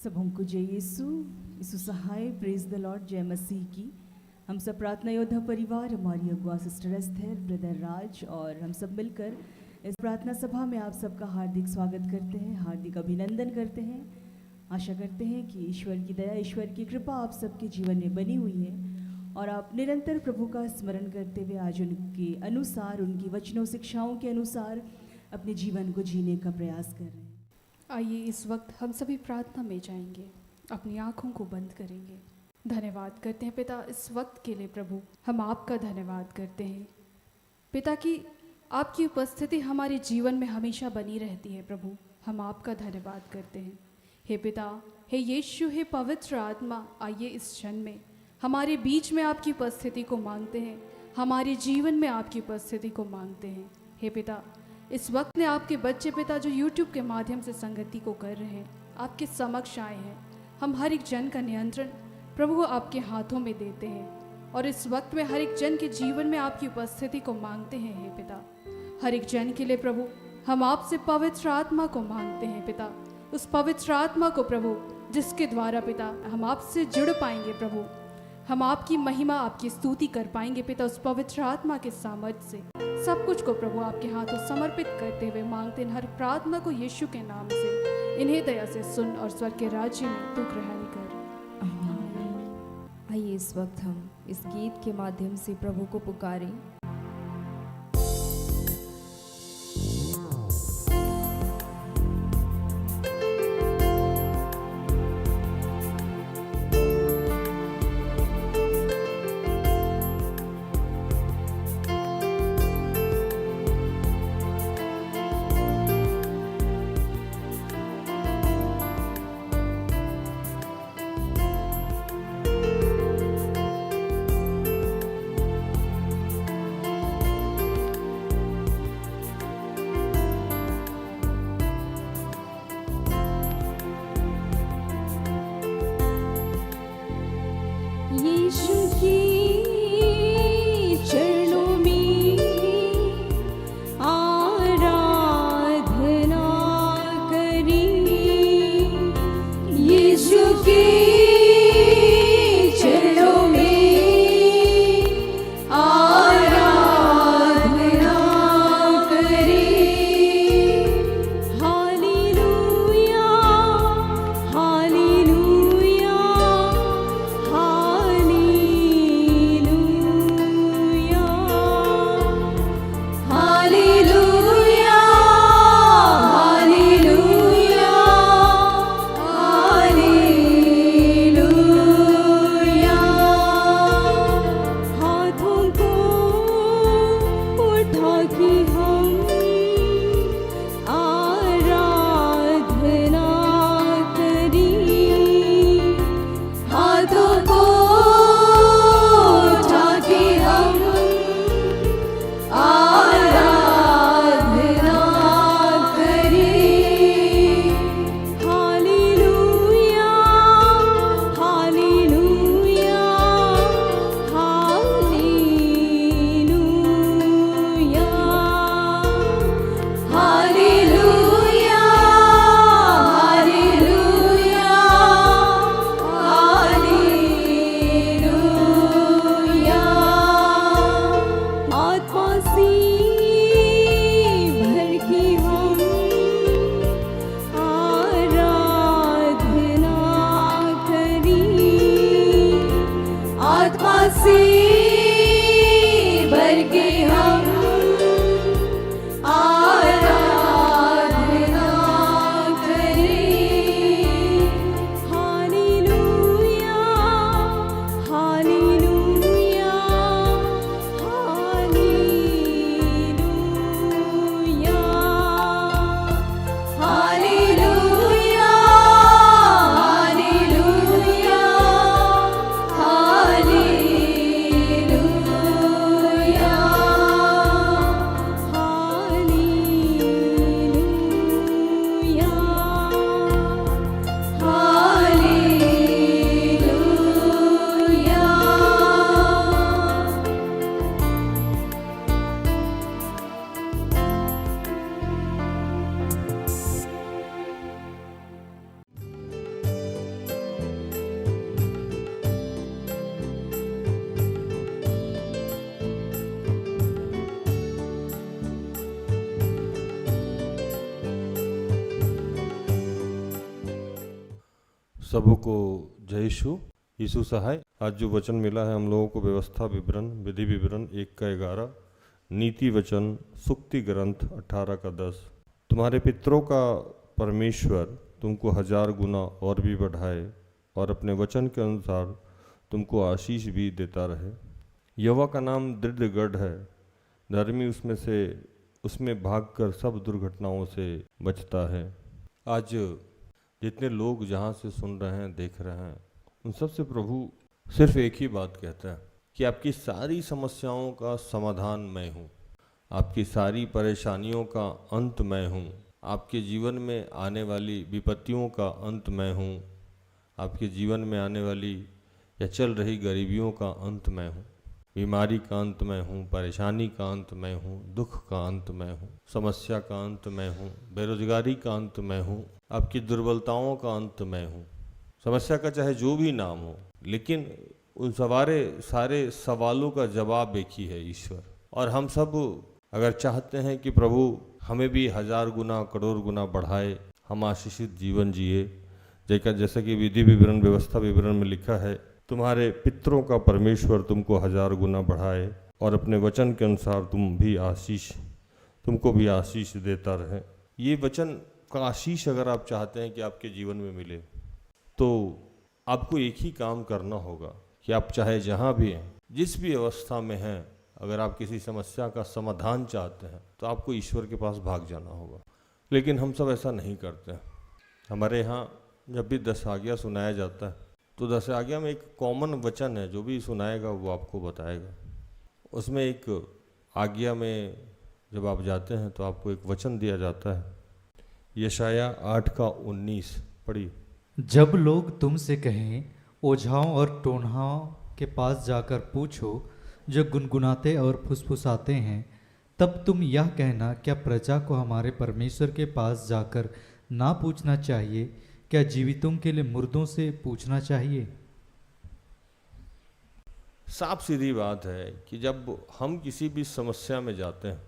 सबों को जय यीशु यीशु सहाय, प्रेज द लॉर्ड, जय मसीह की। हम सब प्रार्थना योद्धा परिवार, हमारी अगुआ सिस्टर एस्थर, ब्रदर राज और हम सब मिलकर इस प्रार्थना सभा में आप सबका हार्दिक स्वागत करते हैं, हार्दिक अभिनंदन करते हैं। आशा करते हैं कि ईश्वर की दया, ईश्वर की कृपा आप सबके जीवन में बनी हुई है और आप निरंतर प्रभु का स्मरण करते हुए आज उनके अनुसार, उनकी वचनों शिक्षाओं के अनुसार अपने जीवन को जीने का प्रयास कर रहे हैं। आइए इस वक्त हम सभी प्रार्थना में जाएंगे, अपनी आँखों को बंद करेंगे। धन्यवाद करते हैं पिता इस वक्त के लिए। प्रभु हम आपका धन्यवाद करते हैं पिता कि आपकी उपस्थिति हमारे जीवन में हमेशा बनी रहती है। प्रभु हम आपका धन्यवाद करते हैं। हे पिता, हे यीशु, हे पवित्र आत्मा, आइए इस क्षण में हमारे बीच में आपकी उपस्थिति को मांगते हैं, हमारे जीवन में आपकी उपस्थिति को मांगते हैं। हे पिता, इस वक्त ने आपके बच्चे पिता जो यूट्यूब के माध्यम से संगति को कर रहे हैं, आपके समक्ष आए हैं। हम हर एक जन का नियंत्रण प्रभु आपके हाथों में देते हैं और इस वक्त में हर एक जन के जीवन में आपकी उपस्थिति को मांगते हैं। हे पिता, हर एक जन के लिए प्रभु हम आपसे पवित्र आत्मा को मांगते हैं पिता, उस पवित्र आत्मा को प्रभु जिसके द्वारा पिता हम आपसे जुड़ पाएंगे। प्रभु हम आपकी महिमा, आपकी स्तुति कर पाएंगे पिता। उस पवित्र आत्मा के सामर्थ्य से सब कुछ को प्रभु आपके हाथों समर्पित करते हुए मांगते हैं हर प्रार्थना को यीशु के नाम से। इन्हें दया से सुन और स्वर्ग के राज्य में तू ग्रहण कर। आइए इस वक्त हम इस गीत के माध्यम से प्रभु को पुकारें। सबको जय यीशु। यीशु सहाय। आज जो वचन मिला है हम लोगों को, व्यवस्था विवरण, विधि विवरण 1:11, नीति वचन, सुक्ति ग्रंथ 18:10। तुम्हारे पितरों का परमेश्वर तुमको 1000 गुना और भी बढ़ाए और अपने वचन के अनुसार तुमको आशीष भी देता रहे। यहोवा का नाम दृढ़ गढ़ है, धर्मी उसमें भागकर सब दुर्घटनाओं से बचता है। आज जितने लोग जहाँ से सुन रहे हैं, देख रहे हैं, उन सब से प्रभु सिर्फ एक ही बात कहता है कि आपकी सारी समस्याओं का समाधान मैं हूँ, आपकी सारी परेशानियों का अंत मैं हूँ, आपके जीवन में आने वाली विपत्तियों का अंत मैं हूँ, आपके जीवन में आने वाली या चल रही गरीबियों का अंत मैं हूँ, बीमारी का अंत मैं हूँ, परेशानी का अंत मैं हूँ, दुख का अंत मैं हूँ, समस्या का अंत मैं हूँ, बेरोजगारी का अंत मैं हूँ, आपकी दुर्बलताओं का अंत मैं हूँ। समस्या का चाहे जो भी नाम हो, लेकिन उन सारे सवालों का जवाब एक ही है, ईश्वर। और हम सब अगर चाहते हैं कि प्रभु हमें भी 1000 गुना करोड़ गुना बढ़ाए, हम आशीषित जीवन जिए, जैसा कि विधि विवरण, व्यवस्था विवरण में लिखा है, तुम्हारे पितरों का परमेश्वर तुमको 1000 गुना बढ़ाए और अपने वचन के अनुसार तुमको भी आशीष देता रहे। ये वचन का आशीष अगर आप चाहते हैं कि आपके जीवन में मिले, तो आपको एक ही काम करना होगा कि आप चाहे जहाँ भी हैं, जिस भी अवस्था में हैं, अगर आप किसी समस्या का समाधान चाहते हैं तो आपको ईश्वर के पास भाग जाना होगा। लेकिन हम सब ऐसा नहीं करते। हमारे यहाँ जब भी 10 आज्ञा सुनाया जाता है तो 10 आज्ञा में एक कॉमन वचन है, जो भी सुनाएगा वो आपको बताएगा। उसमें एक आज्ञा में जब आप जाते हैं तो आपको एक वचन दिया जाता है, यशाया 8:19 पढ़िए। जब लोग तुमसे कहें ओझाओं और टोन्हाओं के पास जाकर पूछो, जो गुनगुनाते और फुसफुसाते हैं, तब तुम यह कहना, क्या प्रजा को हमारे परमेश्वर के पास जाकर ना पूछना चाहिए? क्या जीवितों के लिए मुर्दों से पूछना चाहिए? साफ सीधी बात है कि जब हम किसी भी समस्या में जाते हैं,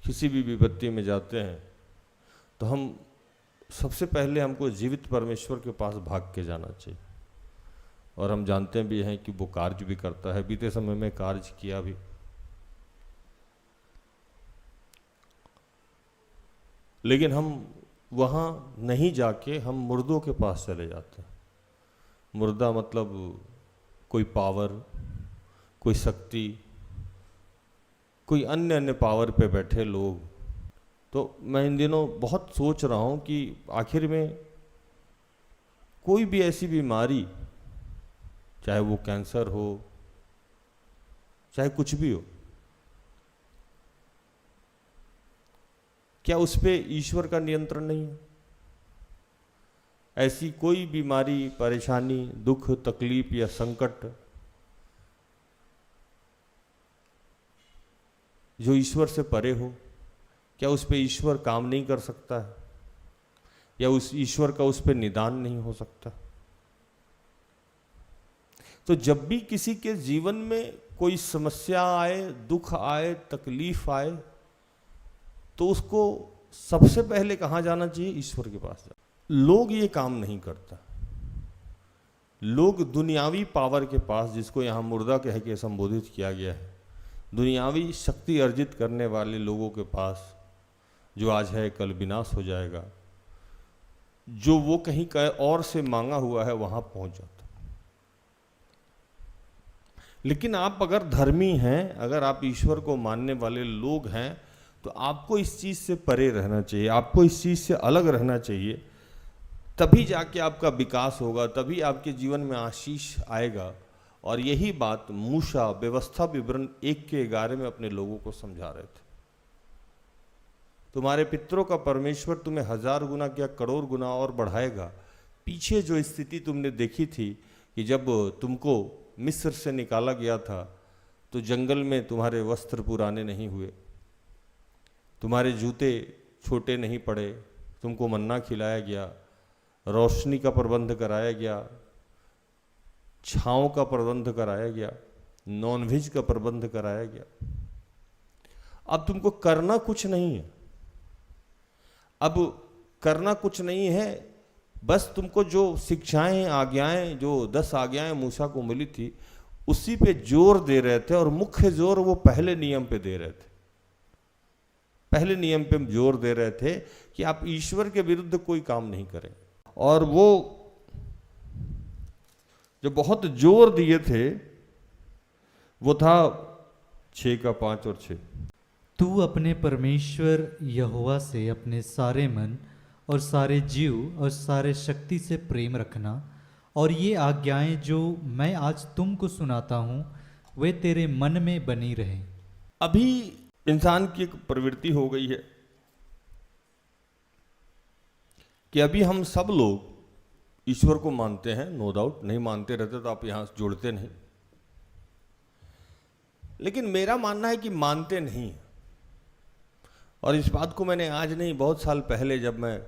किसी भी विपत्ति में जाते हैं, तो हम सबसे पहले हमको जीवित परमेश्वर के पास भाग के जाना चाहिए। और हम जानते भी हैं कि वो कार्य भी करता है, बीते समय में कार्य किया भी। लेकिन हम वहाँ नहीं जाके हम मुर्दों के पास चले जाते हैं। मुर्दा मतलब कोई पावर, कोई शक्ति, कोई अन्य पावर पे बैठे लोग। तो मैं इन दिनों बहुत सोच रहा हूँ कि आखिर में कोई भी ऐसी बीमारी, चाहे वो कैंसर हो, चाहे कुछ भी हो, क्या उस पे ईश्वर का नियंत्रण नहीं है? ऐसी कोई बीमारी, परेशानी, दुख, तकलीफ या संकट जो ईश्वर से परे हो, क्या उस पे ईश्वर काम नहीं कर सकता है? या उस ईश्वर का उस पे निदान नहीं हो सकता? तो जब भी किसी के जीवन में कोई समस्या आए, दुख आए, तकलीफ आए, तो उसको सबसे पहले कहाँ जाना चाहिए? ईश्वर के पास जाना। लोग ये काम नहीं करता। लोग दुनियावी पावर के पास, जिसको यहाँ मुर्दा कह के संबोधित किया गया है, दुनियावी शक्ति अर्जित करने वाले लोगों के पास, जो आज है कल विनाश हो जाएगा, जो वो कहीं और से मांगा हुआ है वहां पहुंच जाता। लेकिन आप अगर धर्मी हैं, अगर आप ईश्वर को मानने वाले लोग हैं, तो आपको इस चीज से परे रहना चाहिए, आपको इस चीज से अलग रहना चाहिए। तभी जाके आपका विकास होगा, तभी आपके जीवन में आशीष आएगा। और यही बात मूसा व्यवस्था विवरण 1:11 में अपने लोगों को समझा रहे थे। तुम्हारे पितरों का परमेश्वर तुम्हें 1000 गुना क्या करोड़ गुना और बढ़ाएगा। पीछे जो स्थिति तुमने देखी थी कि जब तुमको मिस्र से निकाला गया था, तो जंगल में तुम्हारे वस्त्र पुराने नहीं हुए, तुम्हारे जूते छोटे नहीं पड़े, तुमको मन्ना खिलाया गया, रोशनी का प्रबंध कराया गया, छाँव का प्रबंध कराया गया, नॉनवेज का प्रबंध कराया गया। अब तुमको करना कुछ नहीं है, अब करना कुछ नहीं है, बस तुमको जो शिक्षाएं, आज्ञाएं, जो 10 आज्ञाएं मूसा को मिली थी उसी पे जोर दे रहे थे, और मुख्य जोर वो पहले नियम पे दे रहे थे। पहले नियम पे जोर दे रहे थे कि आप ईश्वर के विरुद्ध कोई काम नहीं करें। और वो जो बहुत जोर दिए थे वो था 6 का 5 और 6। तू अपने परमेश्वर यहोवा से अपने सारे मन और सारे जीव और सारे शक्ति से प्रेम रखना, और ये आज्ञाएं जो मैं आज तुमको सुनाता हूँ वे तेरे मन में बनी रहें। अभी इंसान की एक प्रवृत्ति हो गई है कि अभी हम सब लोग ईश्वर को मानते हैं, नो डाउट, नहीं मानते रहते तो आप यहां जुड़ते नहीं, लेकिन मेरा मानना है कि मानते नहीं। और इस बात को मैंने आज नहीं, बहुत साल पहले जब मैं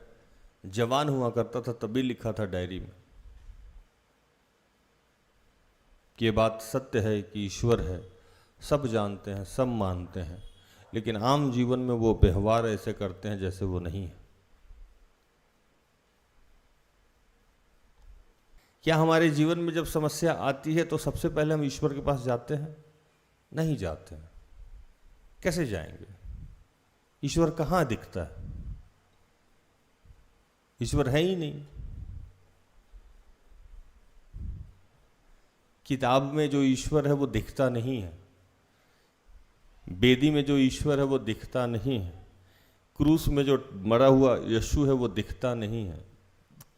जवान हुआ करता था तभी लिखा था डायरी में कि ये बात सत्य है कि ईश्वर है, सब जानते हैं, सब मानते हैं, लेकिन आम जीवन में वो व्यवहार ऐसे करते हैं जैसे वो नहीं है। क्या हमारे जीवन में जब समस्या आती है तो सबसे पहले हम ईश्वर के पास जाते हैं? नहीं जाते हैं। कैसे जाएंगे? ईश्वर कहाँ दिखता है? ईश्वर है ही नहीं। किताब में जो ईश्वर है वो दिखता नहीं है, वेदी में जो ईश्वर है वो दिखता नहीं है, क्रूस में जो मरा हुआ यीशु है वो दिखता नहीं है,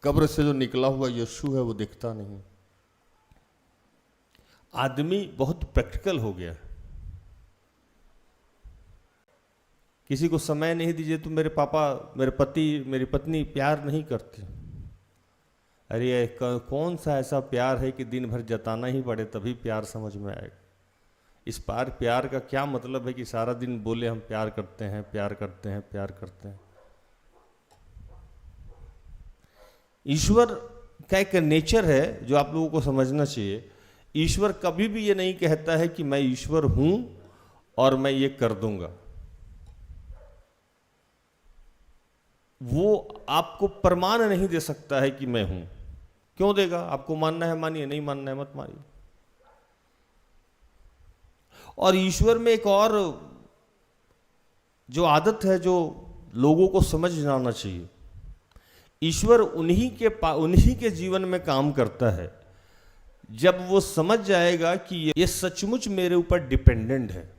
कब्र से जो निकला हुआ यीशु है वो दिखता नहीं। आदमी बहुत प्रैक्टिकल हो गया। किसी को समय नहीं दीजिए तो मेरे पापा, मेरे पति, मेरी पत्नी प्यार नहीं करते। अरे कौन सा ऐसा प्यार है कि दिन भर जताना ही पड़े तभी प्यार समझ में आएगा। इस प्यार का क्या मतलब है कि सारा दिन बोले हम प्यार करते हैं, प्यार करते हैं, प्यार करते हैं। ईश्वर का एक नेचर है जो आप लोगों को समझना चाहिए। ईश्वर कभी भी ये नहीं कहता है कि मैं ईश्वर हूं और मैं ये कर दूंगा। वो आपको प्रमाण नहीं दे सकता है कि मैं हूं। क्यों देगा? आपको मानना है मानिए, नहीं मानना है मत मानिए। और ईश्वर में एक और जो आदत है जो लोगों को समझ जाना चाहिए, ईश्वर उन्हीं के जीवन में काम करता है जब वो समझ जाएगा कि ये सचमुच मेरे ऊपर डिपेंडेंट है।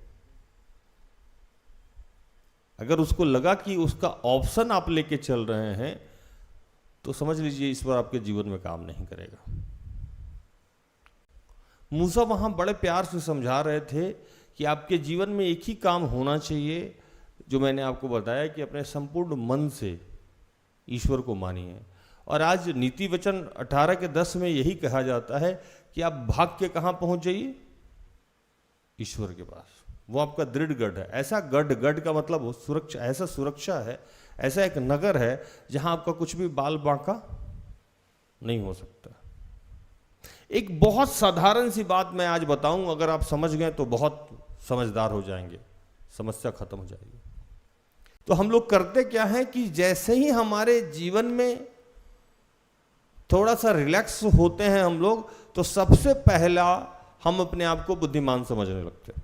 अगर उसको लगा कि उसका ऑप्शन आप लेके चल रहे हैं तो समझ लीजिए ईश्वर आपके जीवन में काम नहीं करेगा। मूसा वहां बड़े प्यार से समझा रहे थे कि आपके जीवन में एक ही काम होना चाहिए जो मैंने आपको बताया कि अपने संपूर्ण मन से ईश्वर को मानिए। और आज नीति वचन 18 के 10 में यही कहा जाता है कि आप भाग के कहां पहुंच जाइए? ईश्वर के पास। वो आपका दृढ़ गढ़ है। ऐसा गढ़ का मतलब हो सुरक्षा, ऐसा सुरक्षा है, ऐसा एक नगर है जहां आपका कुछ भी बाल बांका नहीं हो सकता। एक बहुत साधारण सी बात मैं आज बताऊं, अगर आप समझ गए तो बहुत समझदार हो जाएंगे, समस्या खत्म हो जाएगी। तो हम लोग करते क्या है कि जैसे ही हमारे जीवन में थोड़ा सा रिलैक्स होते हैं हम लोग, तो सबसे पहला हम अपने आप को बुद्धिमान समझने लगते हैं,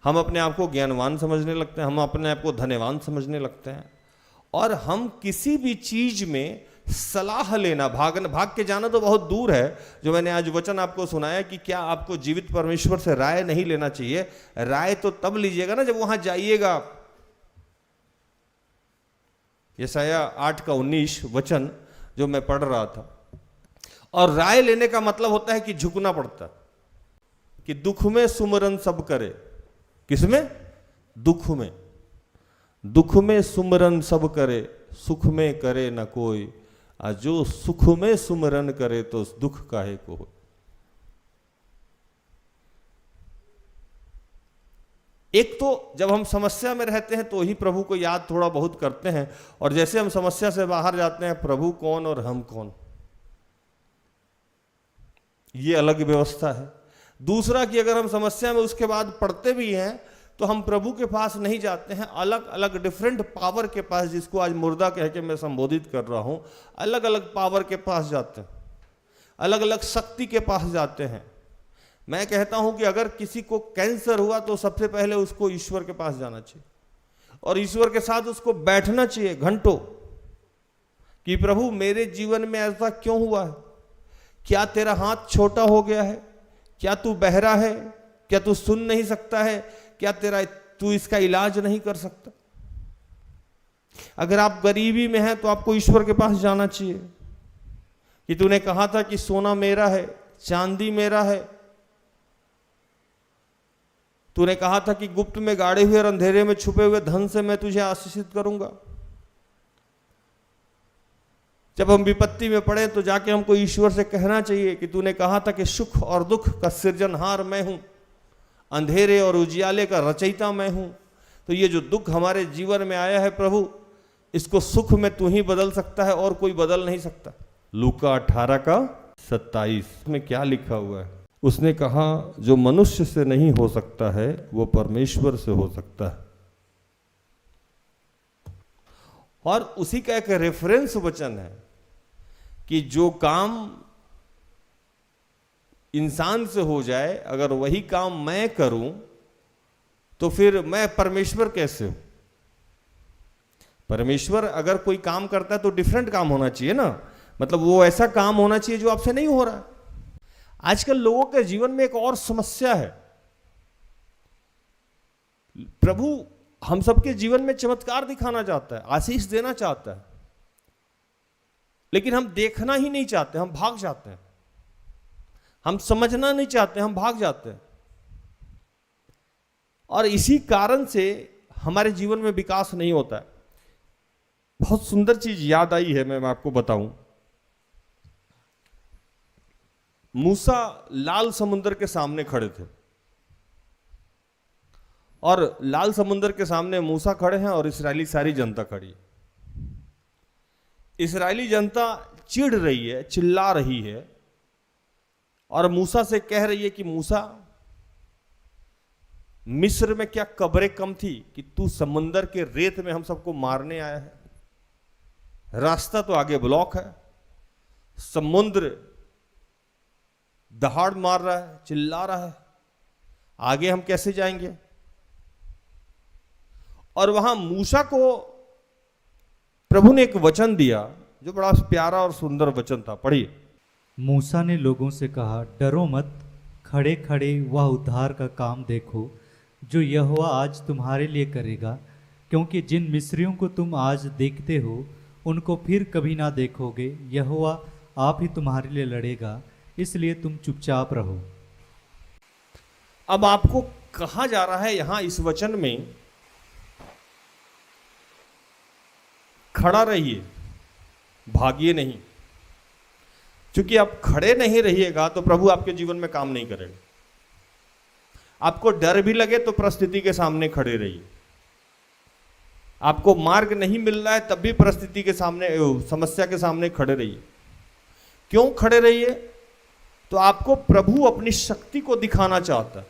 हम अपने आप को ज्ञानवान समझने लगते हैं, हम अपने आप को धन्यवान समझने लगते हैं। और हम किसी भी चीज में सलाह लेना, भाग के जाना तो बहुत दूर है। जो मैंने आज वचन आपको सुनाया कि क्या आपको जीवित परमेश्वर से राय नहीं लेना चाहिए। राय तो तब लीजिएगा ना जब वहां जाइएगा। यशाया 8 का 19 वचन जो मैं पढ़ रहा था। और राय लेने का मतलब होता है कि झुकना पड़ता, कि दुख में सुमरन सब करे। किसमें? दुख में। दुख में सुमरन सब करे, सुख में करे न कोई। जो सुख में सुमरन करे तो दुख काहे को हो। एक तो जब हम समस्या में रहते हैं तो ही प्रभु को याद थोड़ा बहुत करते हैं, और जैसे हम समस्या से बाहर जाते हैं, प्रभु कौन और हम कौन, ये अलग व्यवस्था है। दूसरा कि अगर हम समस्या में उसके बाद पढ़ते भी हैं तो हम प्रभु के पास नहीं जाते हैं, अलग अलग डिफरेंट पावर के पास, जिसको आज मुर्दा कह के मैं संबोधित कर रहा हूं, अलग अलग पावर के पास जाते हैं, अलग अलग शक्ति के पास जाते हैं। मैं कहता हूं कि अगर किसी को कैंसर हुआ तो सबसे पहले उसको ईश्वर के पास जाना चाहिए और ईश्वर के साथ उसको बैठना चाहिए घंटों, कि प्रभु मेरे जीवन में ऐसा क्यों हुआ है? क्या तेरा हाथ छोटा हो गया है? क्या तू बहरा है? क्या तू सुन नहीं सकता है? क्या तू इसका इलाज नहीं कर सकता? अगर आप गरीबी में हैं तो आपको ईश्वर के पास जाना चाहिए कि तूने कहा था कि सोना मेरा है, चांदी मेरा है, तूने कहा था कि गुप्त में गाड़े हुए और अंधेरे में छुपे हुए धन से मैं तुझे आशीषित करूंगा। जब हम विपत्ति में पड़े तो जाके हमको ईश्वर से कहना चाहिए कि तूने कहा था कि सुख और दुख का सृजनहार मैं हूं, अंधेरे और उजियाले का रचयिता मैं हूं। तो ये जो दुख हमारे जीवन में आया है प्रभु, इसको सुख में तू ही बदल सकता है और कोई बदल नहीं सकता। लूका 18:27 में क्या लिखा हुआ है? उसने कहा जो मनुष्य से नहीं हो सकता है वो परमेश्वर से हो सकता है। और उसी का एक रेफरेंस वचन है कि जो काम इंसान से हो जाए, अगर वही काम मैं करूं तो फिर मैं परमेश्वर कैसे हूं? परमेश्वर अगर कोई काम करता है तो डिफरेंट काम होना चाहिए ना, मतलब वो ऐसा काम होना चाहिए जो आपसे नहीं हो रहा है। आजकल लोगों के जीवन में एक और समस्या है, प्रभु हम सबके जीवन में चमत्कार दिखाना चाहता है, आशीष देना चाहता है, लेकिन हम देखना ही नहीं चाहते, हम भाग जाते हैं। हम समझना नहीं चाहते, हम भाग जाते हैं। और इसी कारण से हमारे जीवन में विकास नहीं होता है। बहुत सुंदर चीज याद आई है, मैं आपको बताऊं। मूसा लाल समुद्र के सामने खड़े थे और लाल समुद्र के सामने मूसा खड़े हैं और इस्राएली सारी जनता खड़ी है। इस्राएली जनता चिढ़ रही है, चिल्ला रही है और मूसा से कह रही है कि मूसा, मिस्र में क्या कब्रें कम थी कि तू समुद्र के रेत में हम सबको मारने आया है? रास्ता तो आगे ब्लॉक है, समुद्र दहाड़ मार रहा है, चिल्ला रहा है, आगे हम कैसे जाएंगे? और वहां मूसा को प्रभु ने एक वचन दिया जो बड़ा प्यारा और सुंदर वचन था, पढ़िए। मूसा ने लोगों से कहा, डरो मत, खड़े खड़े वह उद्धार का काम देखो जो यहोवा आज तुम्हारे लिए करेगा, क्योंकि जिन मिस्रियों को तुम आज देखते हो उनको फिर कभी ना देखोगे। यहोवा आप ही तुम्हारे लिए लड़ेगा, इसलिए तुम चुपचाप रहो। अब आपको कहा जा रहा है यहां इस वचन में, खड़ा रहिए, भागिए नहीं। क्योंकि आप खड़े नहीं रहिएगा तो प्रभु आपके जीवन में काम नहीं करेगा। आपको डर भी लगे तो परिस्थिति के सामने खड़े रहिए। आपको मार्ग नहीं मिल रहा है तब भी परिस्थिति के सामने, समस्या के सामने खड़े रहिए। क्यों खड़े रहिए? तो आपको प्रभु अपनी शक्ति को दिखाना चाहता है।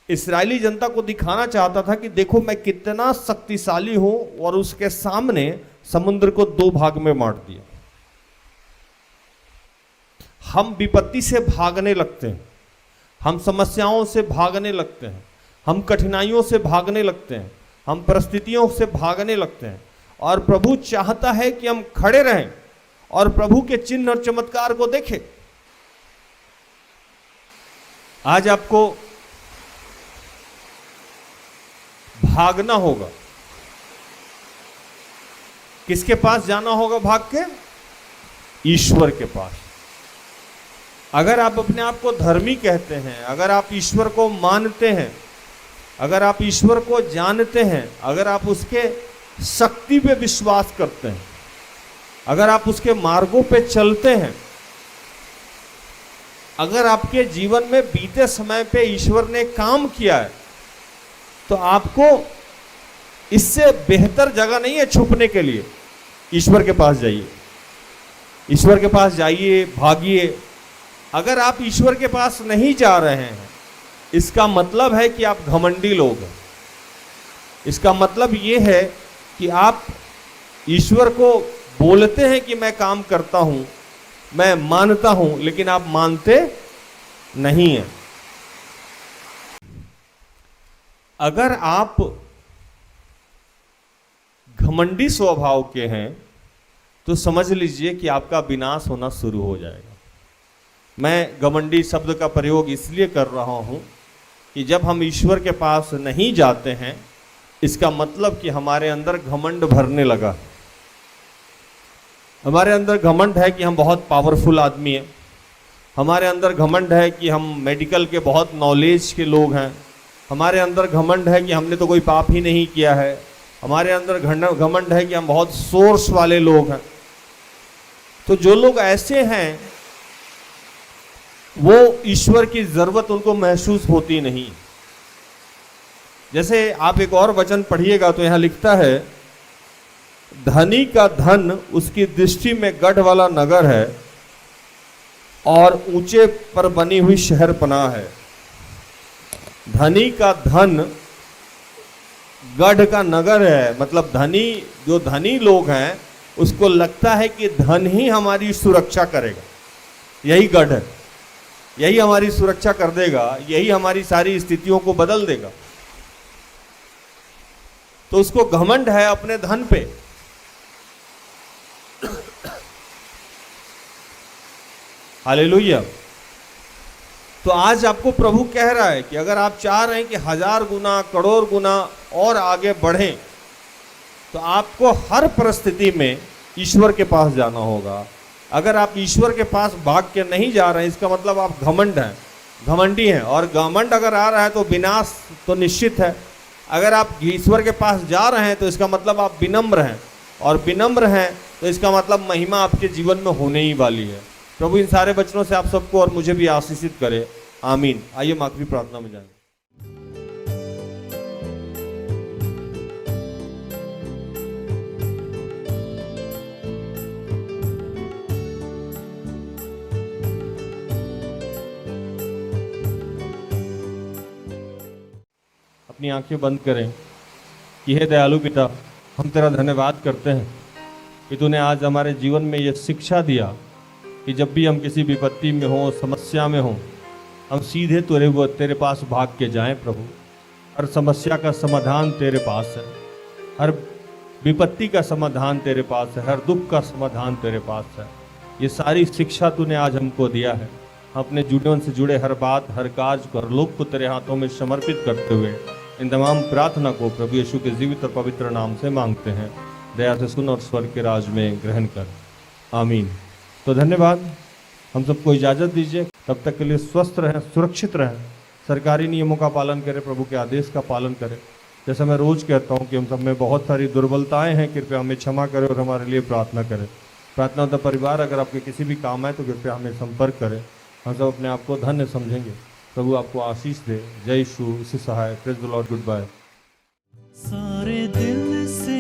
इस्राएली जनता को दिखाना चाहता था कि देखो मैं कितना शक्तिशाली हूं, और उसके सामने समुद्र को 2 भाग में बांट दिया। हम विपत्ति से भागने लगते हैं, हम समस्याओं से भागने लगते हैं, हम कठिनाइयों से भागने लगते हैं, हम परिस्थितियों से भागने लगते हैं, और प्रभु चाहता है कि हम खड़े रहें और प्रभु के चिन्ह और चमत्कार को देखें। आज आपको भागना होगा। किसके पास जाना होगा भाग के? ईश्वर के पास। अगर आप अपने आप को धर्मी कहते हैं, अगर आप ईश्वर को मानते हैं, अगर आप ईश्वर को जानते हैं, अगर आप उसके शक्ति पे विश्वास करते हैं, अगर आप उसके मार्गों पे चलते हैं, अगर आपके जीवन में बीते समय पे ईश्वर ने काम किया है, तो आपको इससे बेहतर जगह नहीं है छुपने के लिए। ईश्वर के पास जाइए, ईश्वर के पास जाइए, भागिए। अगर आप ईश्वर के पास नहीं जा रहे हैं, इसका मतलब है कि आप घमंडी लोग हैं। इसका मतलब ये है कि आप ईश्वर को बोलते हैं कि मैं काम करता हूं, मैं मानता हूं, लेकिन आप मानते नहीं हैं। अगर आप घमंडी स्वभाव के हैं तो समझ लीजिए कि आपका विनाश होना शुरू हो जाएगा। मैं घमंडी शब्द का प्रयोग इसलिए कर रहा हूं कि जब हम ईश्वर के पास नहीं जाते हैं, इसका मतलब कि हमारे अंदर घमंड भरने लगा। हमारे अंदर घमंड है कि हम बहुत पावरफुल आदमी हैं, हमारे अंदर घमंड है कि हम मेडिकल के बहुत नॉलेज के लोग हैं, हमारे अंदर घमंड है कि हमने तो कोई पाप ही नहीं किया है, हमारे अंदर घमंड है कि हम बहुत सोर्स वाले लोग हैं। तो जो लोग ऐसे हैं वो ईश्वर की जरूरत उनको महसूस होती नहीं। जैसे आप एक और वचन पढ़िएगा तो यहां लिखता है, धनी का धन उसकी दृष्टि में गढ़ वाला नगर है और ऊंचे पर बनी हुई शहर पनाह है। धनी का धन गढ़ का नगर है, मतलब धनी, जो धनी लोग हैं उसको लगता है कि धन ही हमारी सुरक्षा करेगा, यही गढ़ है, यही हमारी सुरक्षा कर देगा, यही हमारी सारी स्थितियों को बदल देगा। तो उसको घमंड है अपने धन पे। हालेलुया। तो आज आपको प्रभु कह रहा है कि अगर आप चाह रहे हैं कि 1000 गुना, करोड़ गुना और आगे बढ़ें, तो आपको हर परिस्थिति में ईश्वर के पास जाना होगा। अगर आप ईश्वर के पास भाग के नहीं जा रहे हैं, इसका मतलब आप घमंड हैं, घमंडी हैं। और घमंड अगर आ रहा है तो विनाश तो निश्चित है। अगर आप ईश्वर के पास जा रहे हैं तो इसका मतलब आप विनम्र हैं, और विनम्र हैं तो इसका मतलब महिमा आपके जीवन में होने ही वाली है। प्रभु इन सारे वचनों से आप सबको और मुझे भी आशीषित करे, आमीन। आइए हम आखिरी प्रार्थना में जाएंगे। अपनी आंखें बंद करें कि हे दयालु पिता, हम तेरा धन्यवाद करते हैं कि तूने आज हमारे जीवन में ये शिक्षा दिया कि जब भी हम किसी विपत्ति में हो, समस्या में हो, हम सीधे तेरे पास भाग के जाएं। प्रभु, हर समस्या का समाधान तेरे पास है, हर विपत्ति का समाधान तेरे पास है, हर दुख का समाधान तेरे पास है। ये सारी शिक्षा तूने आज हमको दिया है। हम अपने जीवन से जुड़े हर बात, हर कार्य को, हर लोग को तेरे हाथों में समर्पित करते हुए इन तमाम प्रार्थना को प्रभु यीशु के जीवित और पवित्र नाम से मांगते हैं। दया से सुन और स्वर्ग के राज में ग्रहण कर, आमीन। तो धन्यवाद, हम सबको इजाज़त दीजिए। तब तक के लिए स्वस्थ रहें, सुरक्षित रहें, सरकारी नियमों का पालन करें, प्रभु के आदेश का पालन करें। जैसा मैं रोज़ कहता हूँ कि हम सब में बहुत सारी दुर्बलताएं हैं, कृपया हमें क्षमा करें और हमारे लिए प्रार्थना करें। प्रार्थना होता परिवार, अगर आपके किसी भी काम आए तो कृपया हमें संपर्क करें। हम सब अपने आप को धन्य समझेंगे। प्रभु आपको आशीष दे। जय यीशु, इसी सहाय। Praise the lord, goodbye. सारे दिल से